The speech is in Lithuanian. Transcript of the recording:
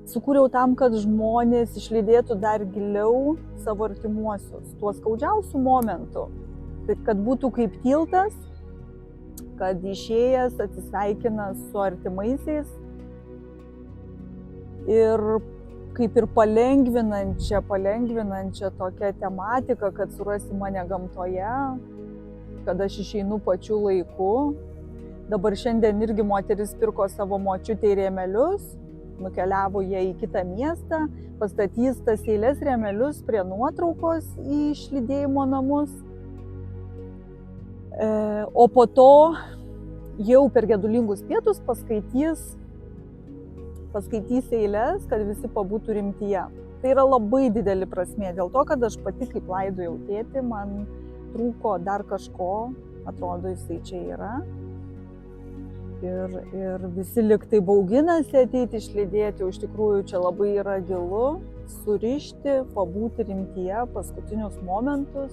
sukūriau tam, kad žmonės išlydėtų dar giliau savo artimuosius, tuo skaudžiausių momentų. Tai kad būtų kaip tiltas, kad išėjęs atsisveikina su artimaisiais ir kaip ir palengvinančią tokią tematiką, kad surasi mane gamtoje, kad aš išeinu pačiu laiku. Dabar šiandien irgi moteris pirko savo močiutei rėmelius, nukeliavo jie į kitą miestą, pastatys tas eilės rėmelius prie nuotraukos į išlydėjimo namus. O po to jau per gedulingus pietus paskaitys eilės, kad visi pabūtų rimtyje. Tai yra labai didelė prasmė, dėl to, kad aš pati kaip laidojau tėtį, man trūko dar kažko, atrodo jisai čia yra. Ir visi liktai bauginasi ateiti išlydėti, o iš tikrųjų čia labai yra gilu, surišti, pabūti rimtyje paskutinius momentus.